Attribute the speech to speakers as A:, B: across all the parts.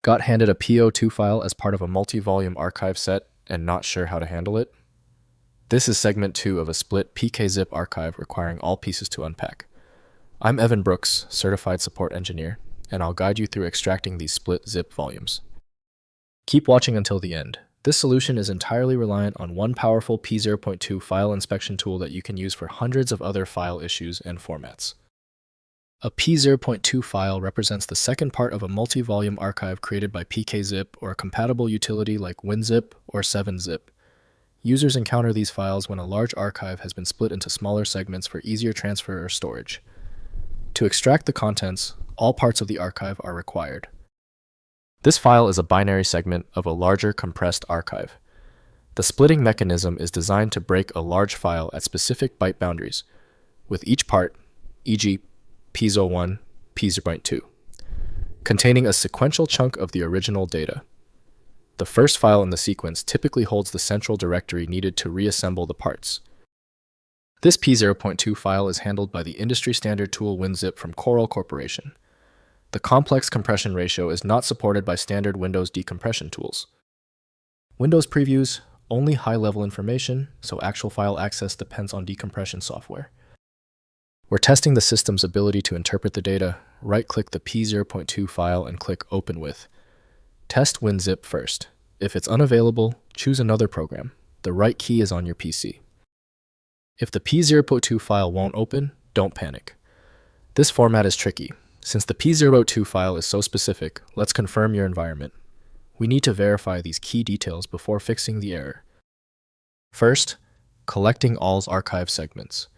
A: Got handed a P02 file as part of a multi-volume archive set and not sure how to handle it? This is segment 2 of a split PKZIP archive requiring all pieces to unpack. I'm Evan Brooks, Certified Support Engineer, and I'll guide you through extracting these split zip volumes. Keep watching until the end. This solution is entirely reliant on one powerful P02 file inspection tool that you can use for hundreds of other file issues and formats. A P02 file represents the second part of a multi-volume archive created by PKZIP or a compatible utility like WinZip or 7-zip. Users encounter these files when a large archive has been split into smaller segments for easier transfer or storage. To extract the contents, all parts of the archive are required. This file is a binary segment of a larger compressed archive. The splitting mechanism is designed to break a large file at specific byte boundaries, with each part, e.g. P01, P02, containing a sequential chunk of the original data. The first file in the sequence typically holds the central directory needed to reassemble the parts. This P02 file is handled by the industry-standard tool WinZip from Coral Corporation. The complex compression ratio is not supported by standard Windows decompression tools. Windows previews only high-level information, so actual file access depends on decompression software. We're testing the system's ability to interpret the data. Right-click the P02 file and click Open With. Test WinZip first. If it's unavailable, choose another program. The right key is on your PC. If the P02 file won't open, don't panic. This format is tricky. Since the P02 file is so specific, let's confirm your environment. We need to verify these key details before fixing the error. First, collecting all archive segments.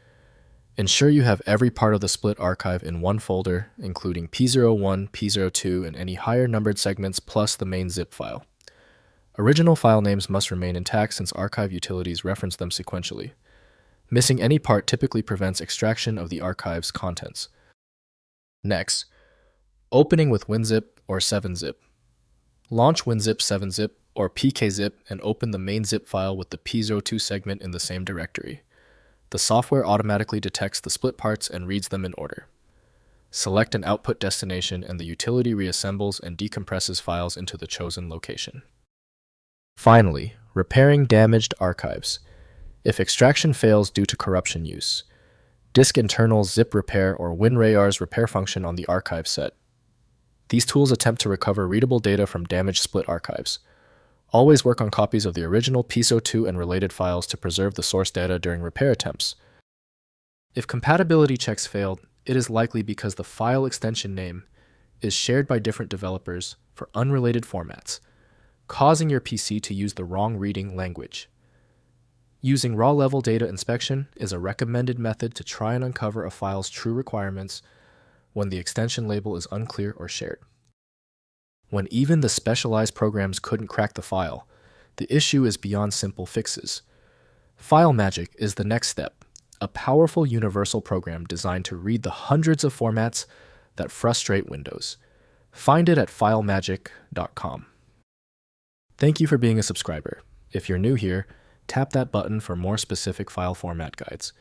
A: Ensure you have every part of the split archive in one folder, including P01, P02, and any higher numbered segments plus the main zip file. Original file names must remain intact since archive utilities reference them sequentially. Missing any part typically prevents extraction of the archive's contents. Next, opening with WinZip or 7-zip. Launch WinZip 7-zip or PKZIP and open the main zip file with the P02 segment in the same directory. The software automatically detects the split parts and reads them in order. Select an output destination and the utility reassembles and decompresses files into the chosen location. Finally, repairing damaged archives. If extraction fails due to corruption use, disk internal zip repair or WinRayR's repair function on the archive set. These tools attempt to recover readable data from damaged split archives. Always work on copies of the original P02 and related files to preserve the source data during repair attempts. If compatibility checks failed, it is likely because the file extension name is shared by different developers for unrelated formats, causing your PC to use the wrong reading language. Using raw-level data inspection is a recommended method to try and uncover a file's true requirements when the extension label is unclear or shared. When even the specialized programs couldn't crack the file, the issue is beyond simple fixes. FileMagick is the next step, a powerful universal program designed to read the hundreds of formats that frustrate Windows. Find it at filemagick.com. Thank you for being a subscriber. If you're new here, tap that button for more specific file format guides.